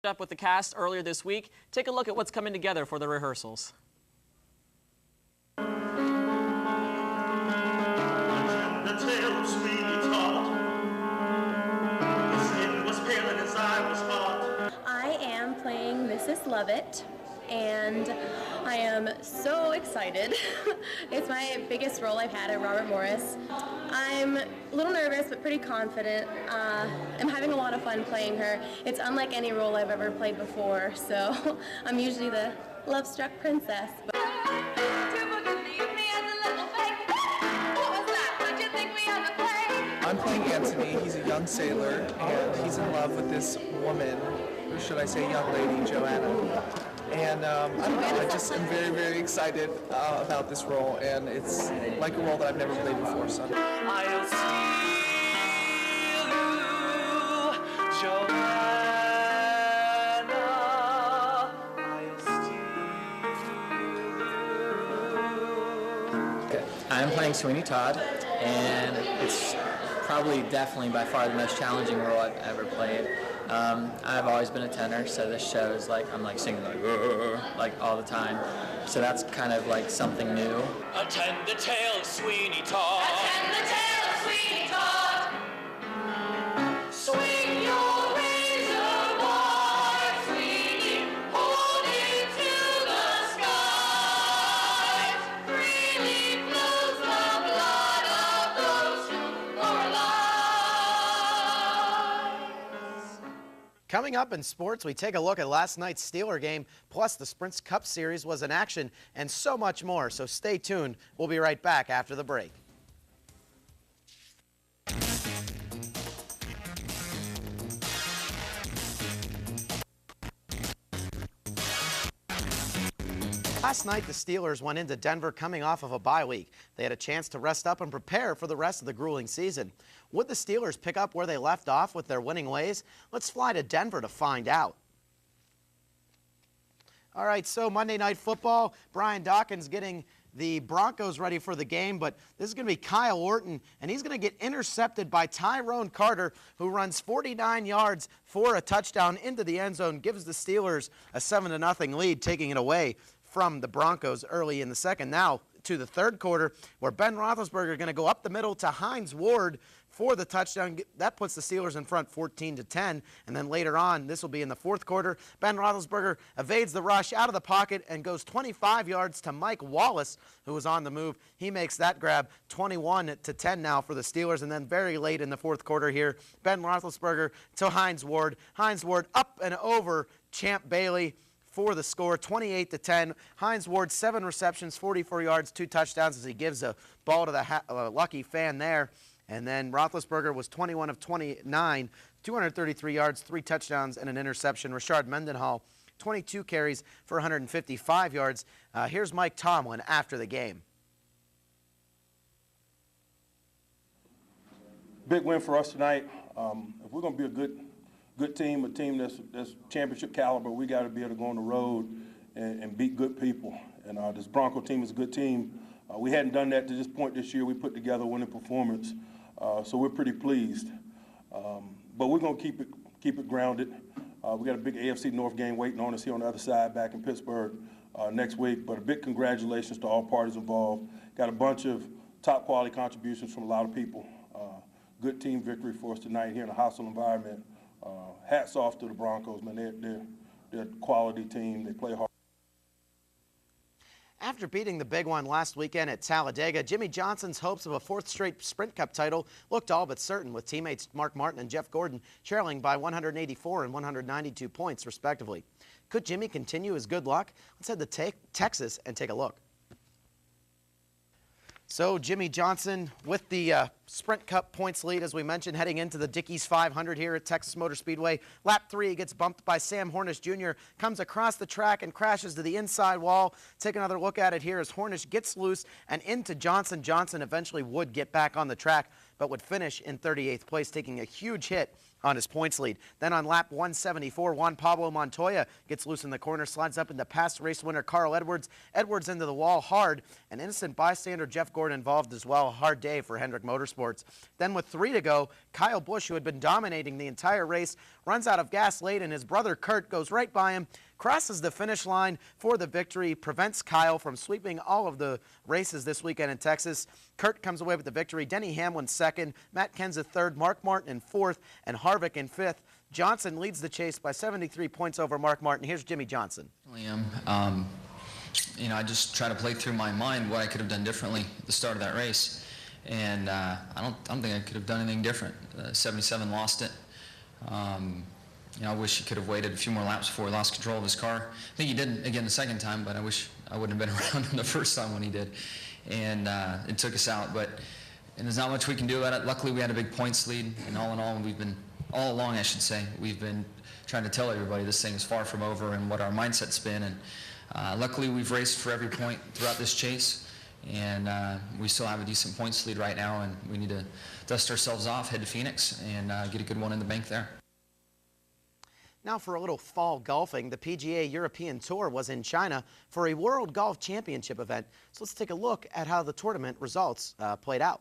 Up with the cast earlier this week. Take a look at what's coming together for the rehearsals. The tale of Sweeney Todd. His skin was pale and his eye was hot. I am playing Mrs. Lovett, and I am so excited. It's my biggest role I've had at Robert Morris. I'm a little nervous but pretty confident. I'm having a lot of fun playing her. It's unlike any role I've ever played before, so I'm usually the love-struck princess. But I'm playing Anthony. He's a young sailor, and he's in love with this woman, or should I say young lady, Joanna. And I don't know, I just am very, very excited about this role, and it's like a role that I've never played before. So. I'll steal you, Joanna. I'll steal you. Okay. I'm playing Sweeney Todd, and it's probably definitely by far the most challenging role I've ever played. I've always been a tenor, so this show is like I'm like singing like all the time. So that's kind of like something new. Attend the tale of Sweeney Todd. Attend the tale of Sweeney Todd. Swing your razor wide, Sweeney, hold it to the skies. Freely flows the blood of those who are alive. Coming up in sports, we take a look at last night's Steeler game, plus the Sprint Cup Series was in action, and so much more. So stay tuned. We'll be right back after the break. Last night, the Steelers went into Denver coming off of a bye week. They had a chance to rest up and prepare for the rest of the grueling season. Would the Steelers pick up where they left off with their winning ways? Let's fly to Denver to find out. All right, so Monday Night Football, Brian Dawkins getting the Broncos ready for the game, but this is going to be Kyle Orton, and he's going to get intercepted by Tyrone Carter, who runs 49 yards for a touchdown into the end zone, gives the Steelers a 7-0 lead, taking it away from the Broncos early in the second. Now to the third quarter, where Ben Roethlisberger going to go up the middle to Hines Ward for the touchdown. That puts the Steelers in front 14-10. And then later on, this will be in the fourth quarter, Ben Roethlisberger evades the rush out of the pocket and goes 25 yards to Mike Wallace, who was on the move. He makes that grab 21-10 now for the Steelers. And then very late in the fourth quarter here, Ben Roethlisberger to Hines Ward. Hines Ward up and over Champ Bailey for the score, 28-10. Hines Ward, 7 receptions, 44 yards, 2 touchdowns as he gives a ball to the lucky fan there. And then Roethlisberger was 21 of 29, 233 yards, 3 touchdowns, and an interception. Rashard Mendenhall, 22 carries for 155 yards. Here's Mike Tomlin after the game. Big win for us tonight. If we're going to be a good team, a team that's championship caliber, we got to be able to go on the road and beat good people. And this Bronco team is a good team. We hadn't done that to this point this year. We put together a winning performance, so we're pretty pleased. But we're going to keep it grounded. We got a big AFC North game waiting on us here on the other side back in Pittsburgh next week. But a big congratulations to all parties involved. Got a bunch of top quality contributions from a lot of people. Good team victory for us tonight here in a hostile environment. Hats off to the Broncos, man. They're a quality team. They play hard. After beating the big one last weekend at Talladega, Jimmy Johnson's hopes of a 4th straight Sprint Cup title looked all but certain, with teammates Mark Martin and Jeff Gordon trailing by 184 and 192 points, respectively. Could Jimmy continue his good luck? Let's head to Texas and take a look. So Jimmy Johnson with the Sprint Cup points lead, as we mentioned, heading into the Dickies 500 here at Texas Motor Speedway. Lap 3, he gets bumped by Sam Hornish Jr., comes across the track and crashes to the inside wall. Take another look at it here as Hornish gets loose and into Johnson. Johnson eventually would get back on the track, but would finish in 38th place, taking a huge hit on his points lead. Then on lap 174, Juan Pablo Montoya gets loose in the corner, slides up into past race winner Carl Edwards. Edwards into the wall hard. An innocent bystander, Jeff Gordon, involved as well. A hard day for Hendrick Motorsports. Then with 3 to go, Kyle Busch, who had been dominating the entire race, runs out of gas late, and his brother Kurt goes right by him, crosses the finish line for the victory, prevents Kyle from sweeping all of the races this weekend in Texas. Kurt comes away with the victory. Denny Hamlin second, Matt Kenseth third, Mark Martin in fourth, and Harvick in fifth. Johnson leads the chase by 73 points over Mark Martin. Here's Jimmy Johnson. You know, I just try to play through my mind what I could have done differently at the start of that race, and I don't think I could have done anything different. 77 lost it. You know, I wish he could have waited a few more laps before he lost control of his car. I think he did again the second time, but I wish I wouldn't have been around him the first time when he did. And it took us out, but and there's not much we can do about it. Luckily, we had a big points lead, and all in all, all along, I should say, we've been trying to tell everybody this thing is far from over and what our mindset's been. And luckily, we've raced for every point throughout this chase, and we still have a decent points lead right now, and we need to dust ourselves off, head to Phoenix, and get a good one in the bank there. Now for a little fall golfing. The PGA European Tour was in China for a World Golf Championship event. So let's take a look at how the tournament results played out.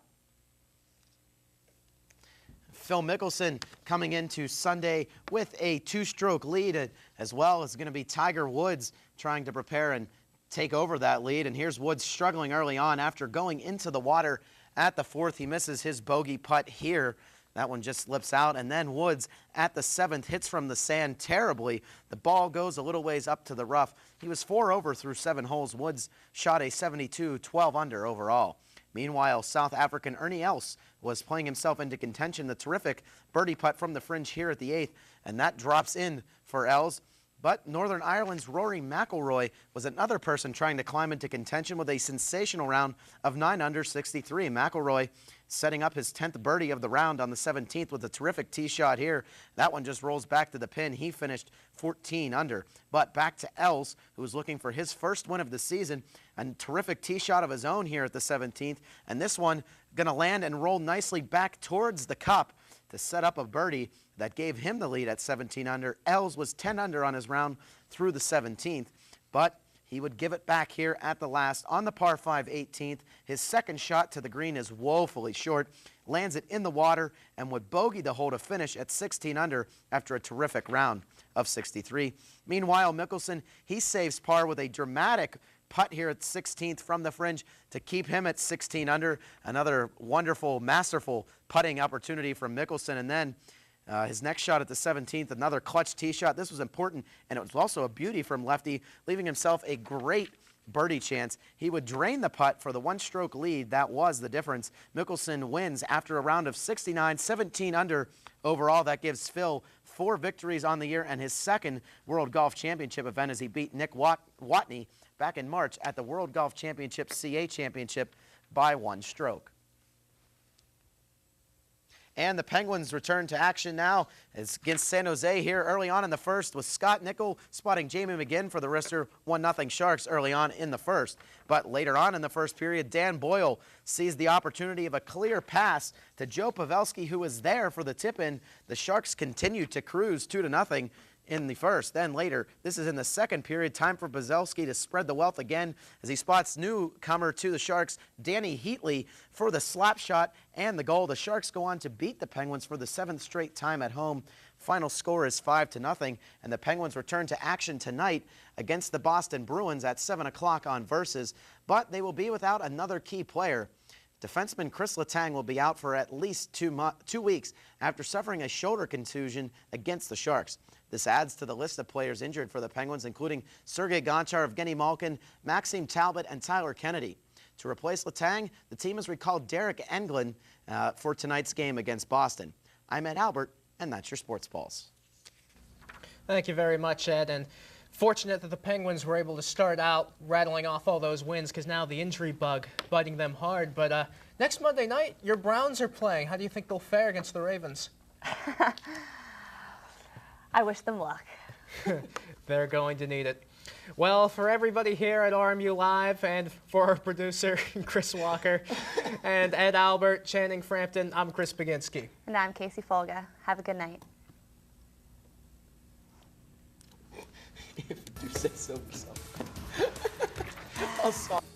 Phil Mickelson coming into Sunday with a 2-stroke lead, as well as going to be Tiger Woods trying to prepare and take over that lead. And here's Woods struggling early on after going into the water at the 4th. He misses his bogey putt here. That one just slips out, and then Woods at the 7th hits from the sand terribly. The ball goes a little ways up to the rough. He was 4 over through 7 holes. Woods shot a 72, 12 under overall. Meanwhile, South African Ernie Els was playing himself into contention. The terrific birdie putt from the fringe here at the 8th, and that drops in for Els. But Northern Ireland's Rory McIlroy was another person trying to climb into contention with a sensational round of 9 under 63. McIlroy setting up his 10th birdie of the round on the 17th with a terrific tee shot here. That one just rolls back to the pin. He finished 14 under. But back to Els, who was looking for his first win of the season. A terrific tee shot of his own here at the 17th. And this one going to land and roll nicely back towards the cup to set up a birdie that gave him the lead at 17 under. Els was 10 under on his round through the 17th, but he would give it back here at the last on the par 5 18th. His second shot to the green is woefully short, lands it in the water, and would bogey the hole to finish at 16 under after a terrific round of 63. Meanwhile, Mickelson, he saves par with a dramatic putt here at 16th from the fringe to keep him at 16 under. Another wonderful, masterful putting opportunity from Mickelson. And then his next shot at the 17th, another clutch tee shot. This was important, and it was also a beauty from lefty, leaving himself a great birdie chance. He would drain the putt for the 1-stroke lead. That was the difference. Mickelson wins after a round of 69, 17 under overall. That gives Phil 4 victories on the year and his second World Golf Championship event as he beat Nick Watney back in March at the World Golf Championship CA Championship by 1 stroke. And the Penguins return to action now. It's against San Jose here early on in the first, with Scott Nickel spotting Jamie McGinn for the Rister 1-0 Sharks early on in the first. But later on in the first period, Dan Boyle sees the opportunity of a clear pass to Joe Pavelski, who was there for the tip-in. The Sharks continue to cruise 2-0 in the first. Then later, this is in the second period, time for Pavelski to spread the wealth again as he spots newcomer to the Sharks, Danny Heatley, for the slap shot and the goal. The Sharks go on to beat the Penguins for the 7th straight time at home. Final score is 5-0, and the Penguins return to action tonight against the Boston Bruins at 7 o'clock on Versus, but they will be without another key player. Defenseman Chris Letang will be out for at least 2 weeks after suffering a shoulder contusion against the Sharks. This adds to the list of players injured for the Penguins, including Sergei Gonchar, Evgeny Malkin, Maxime Talbot, and Tyler Kennedy. To replace Letang, the team has recalled Derek Englund for tonight's game against Boston. I'm Ed Albert, and that's your Sports Pulse. Thank you very much, Ed. And fortunate that the Penguins were able to start out rattling off all those wins, because now the injury bug biting them hard. But next Monday night, your Browns are playing. How do you think they'll fare against the Ravens? I wish them luck. They're going to need it. Well, for everybody here at RMU Live and for our producer, Chris Walker, and Ed Albert, Channing Frampton, I'm Chris Baginski. And I'm Casey Folga. Have a good night. so. I'm sorry.